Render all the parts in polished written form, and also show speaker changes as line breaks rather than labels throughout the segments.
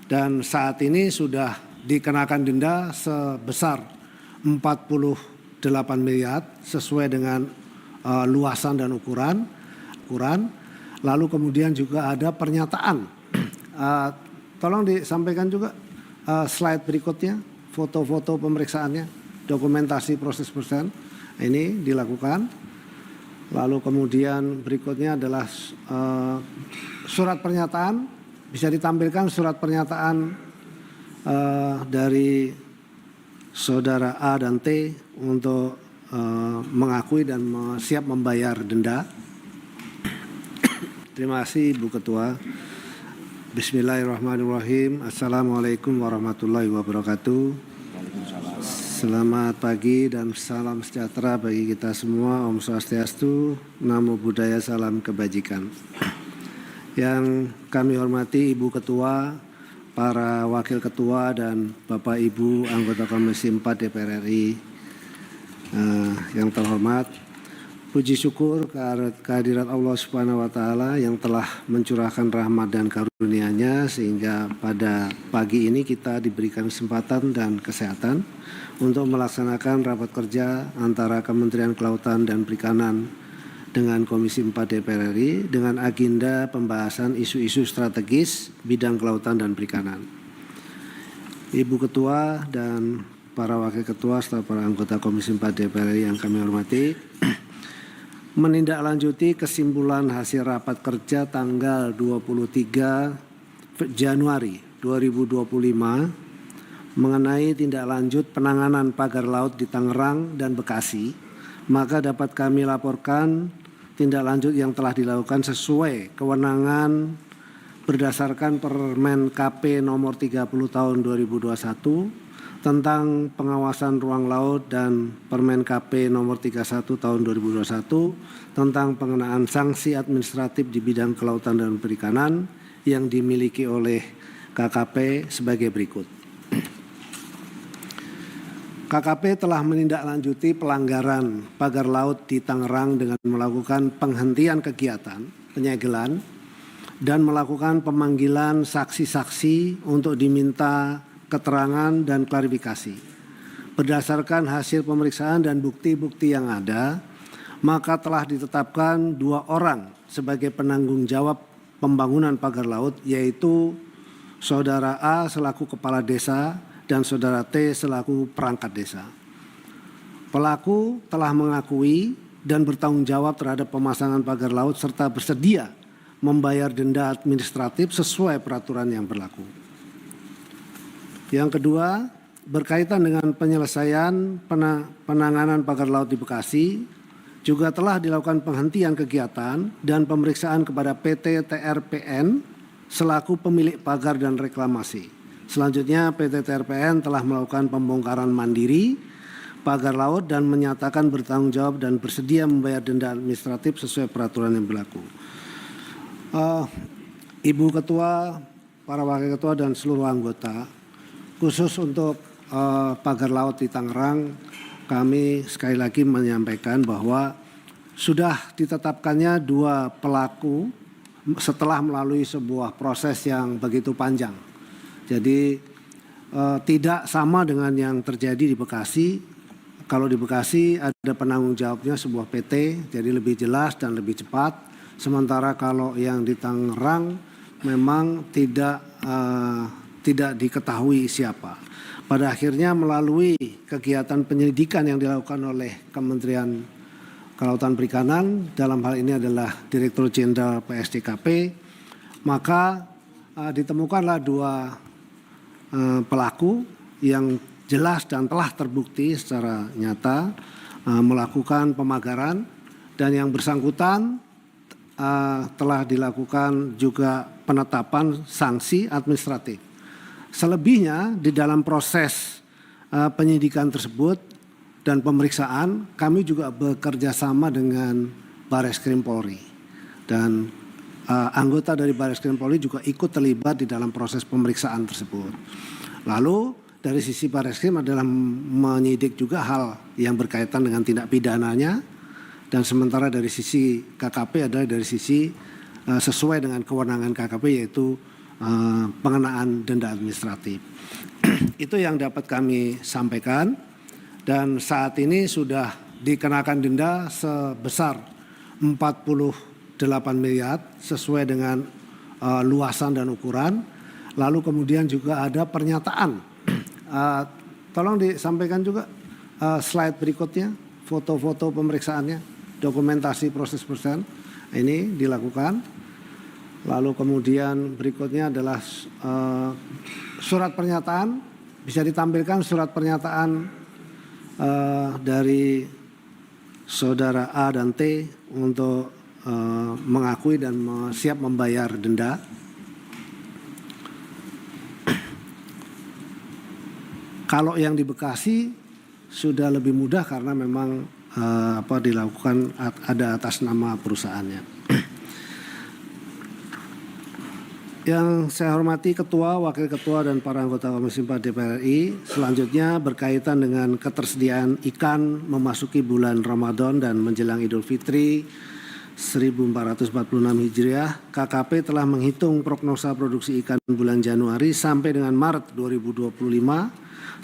dan saat ini sudah dikenakan denda sebesar 48 miliar sesuai dengan luasan dan ukuran. Lalu kemudian juga ada pernyataan. Tolong disampaikan juga slide berikutnya, foto-foto pemeriksaannya, dokumentasi proses pemeriksaan ini dilakukan. Lalu kemudian berikutnya adalah surat pernyataan, bisa ditampilkan surat pernyataan dari saudara A dan T untuk mengakui dan siap membayar denda. Terima kasih Ibu Ketua. Bismillahirrahmanirrahim. Assalamualaikum warahmatullahi wabarakatuh. Selamat pagi dan salam sejahtera bagi kita semua. Om Swastiastu, Namo Buddhaya, salam kebajikan. Yang kami hormati Ibu Ketua, para Wakil Ketua dan Bapak Ibu anggota Komisi 4 DPR RI yang terhormat, puji syukur kehadirat Allah Subhanahu wa Ta'ala yang telah mencurahkan rahmat dan karunia-Nya sehingga pada pagi ini kita diberikan kesempatan dan kesehatan untuk melaksanakan rapat kerja antara Kementerian Kelautan dan Perikanan dengan Komisi 4 DPR RI dengan agenda pembahasan isu-isu strategis bidang kelautan dan perikanan. Ibu Ketua dan para Wakil Ketua serta para anggota Komisi 4 DPR RI yang kami hormati, menindaklanjuti kesimpulan hasil rapat kerja tanggal 23 Januari 2025 mengenai tindak lanjut penanganan pagar laut di Tangerang dan Bekasi, maka dapat kami laporkan tindak lanjut yang telah dilakukan sesuai kewenangan berdasarkan Permen KP nomor 30 tahun 2021 tentang pengawasan ruang laut dan Permen KP nomor 31 tahun 2021 tentang pengenaan sanksi administratif di bidang kelautan dan perikanan yang dimiliki oleh KKP sebagai berikut. KKP telah menindaklanjuti pelanggaran pagar laut di Tangerang dengan melakukan penghentian kegiatan penyegelan dan melakukan pemanggilan saksi-saksi untuk diminta keterangan dan klarifikasi. Berdasarkan hasil pemeriksaan dan bukti-bukti yang ada, maka telah ditetapkan 2 orang sebagai penanggung jawab pembangunan pagar laut, yaitu Saudara A selaku Kepala Desa dan Saudara T selaku perangkat desa. Pelaku telah mengakui dan bertanggung jawab terhadap pemasangan pagar laut serta bersedia membayar denda administratif sesuai peraturan yang berlaku. Yang kedua, berkaitan dengan penyelesaian penanganan pagar laut di Bekasi, juga telah dilakukan penghentian kegiatan dan pemeriksaan kepada PT TRPN selaku pemilik pagar dan reklamasi. Selanjutnya PT TRPN telah melakukan pembongkaran mandiri pagar laut dan menyatakan bertanggung jawab dan bersedia membayar denda administratif sesuai peraturan yang berlaku. Ibu Ketua, para Wakil Ketua dan seluruh anggota, khusus untuk pagar laut di Tangerang, kami sekali lagi menyampaikan bahwa sudah ditetapkannya 2 pelaku setelah melalui sebuah proses yang begitu panjang. Jadi tidak sama dengan yang terjadi di Bekasi. Kalau di Bekasi ada penanggung jawabnya sebuah PT, jadi lebih jelas dan lebih cepat. Sementara kalau yang di Tangerang memang tidak diketahui siapa. Pada akhirnya melalui kegiatan penyelidikan yang dilakukan oleh Kementerian Kelautan Perikanan, dalam hal ini adalah Direktur Jenderal PSDKP, maka ditemukanlah 2 pelaku yang jelas dan telah terbukti secara nyata melakukan pemagaran, dan yang bersangkutan telah dilakukan juga penetapan sanksi administratif. Selebihnya di dalam proses penyidikan tersebut dan pemeriksaan, kami juga bekerja sama dengan Bareskrim Polri, dan anggota dari Bareskrim Polri juga ikut terlibat di dalam proses pemeriksaan tersebut. Lalu dari sisi Bareskrim adalah menyidik juga hal yang berkaitan dengan tindak pidananya, dan sementara dari sisi KKP adalah dari sisi sesuai dengan kewenangan KKP, yaitu pengenaan denda administratif. Itu yang dapat kami sampaikan, dan saat ini sudah dikenakan denda sebesar 48 miliar sesuai dengan luasan dan ukuran. Lalu kemudian juga ada pernyataan, tolong disampaikan juga slide berikutnya, foto-foto pemeriksaannya, dokumentasi proses pemeriksaan ini dilakukan. Lalu kemudian berikutnya adalah surat pernyataan, bisa ditampilkan surat pernyataan dari saudara A dan T untuk mengakui dan siap membayar denda. Kalau yang di Bekasi sudah lebih mudah karena memang dilakukan ada atas nama perusahaannya. Yang saya hormati Ketua, Wakil Ketua, dan para anggota Komisi 4 DPR RI, selanjutnya berkaitan dengan ketersediaan ikan memasuki bulan Ramadan dan menjelang Idul Fitri 1446 Hijriah, KKP telah menghitung prognosa produksi ikan bulan Januari sampai dengan Maret 2025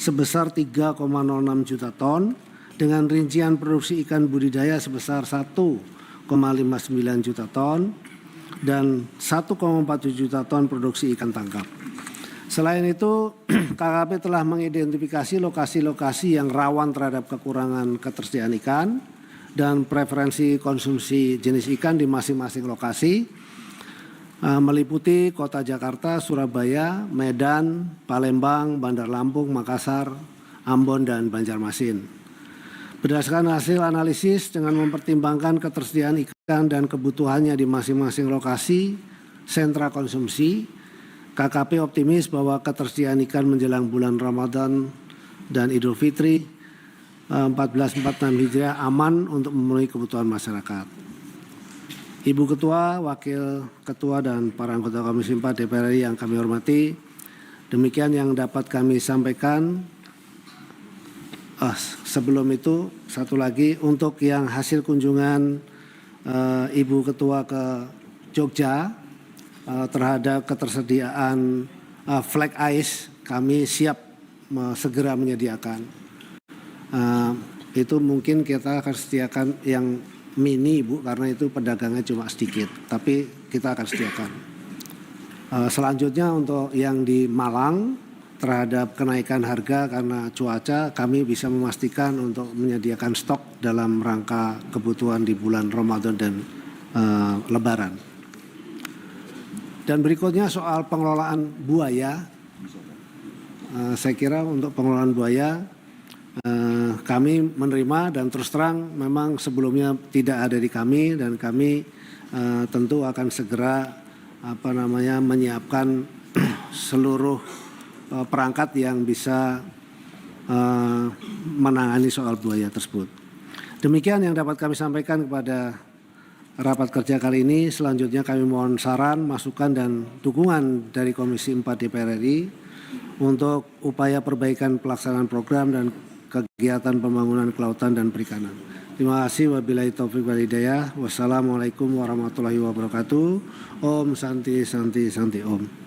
sebesar 3,06 juta ton dengan rincian produksi ikan budidaya sebesar 1,59 juta ton dan 1,47 juta ton produksi ikan tangkap. Selain itu, KKP telah mengidentifikasi lokasi-lokasi yang rawan terhadap kekurangan ketersediaan ikan dan preferensi konsumsi jenis ikan di masing-masing lokasi, meliputi Kota Jakarta, Surabaya, Medan, Palembang, Bandar Lampung, Makassar, Ambon, dan Banjarmasin. Berdasarkan hasil analisis dengan mempertimbangkan ketersediaan ikan dan kebutuhannya di masing-masing lokasi sentra konsumsi, KKP optimis bahwa ketersediaan ikan menjelang bulan Ramadan dan Idul Fitri 1446 Hijriah aman untuk memenuhi kebutuhan masyarakat. Ibu Ketua, Wakil Ketua, dan para anggota Komisi 4 DPR RI yang kami hormati, demikian yang dapat kami sampaikan. Sebelum itu, satu lagi untuk yang hasil kunjungan Ibu Ketua ke Jogja terhadap ketersediaan flag ice, kami siap segera menyediakan. Itu mungkin kita akan sediakan yang mini, Bu, karena itu pedagangnya cuma sedikit, tapi kita akan sediakan. Selanjutnya untuk yang di Malang, terhadap kenaikan harga karena cuaca, kami bisa memastikan untuk menyediakan stok dalam rangka kebutuhan di bulan Ramadan dan Lebaran. Dan berikutnya soal pengelolaan buaya. Saya kira untuk pengelolaan buaya kami menerima, dan terus terang memang sebelumnya tidak ada di kami, dan kami tentu akan segera menyiapkan seluruh perangkat yang bisa menangani soal buaya tersebut. Demikian yang dapat kami sampaikan kepada rapat kerja kali ini. Selanjutnya kami mohon saran, masukan, dan dukungan dari Komisi 4 DPR RI untuk upaya perbaikan pelaksanaan program dan kegiatan pembangunan kelautan dan perikanan. Terima kasih. Wabillahi taufiq wal hidayah. Wassalamualaikum warahmatullahi wabarakatuh. Om Santi Santi Santi Om.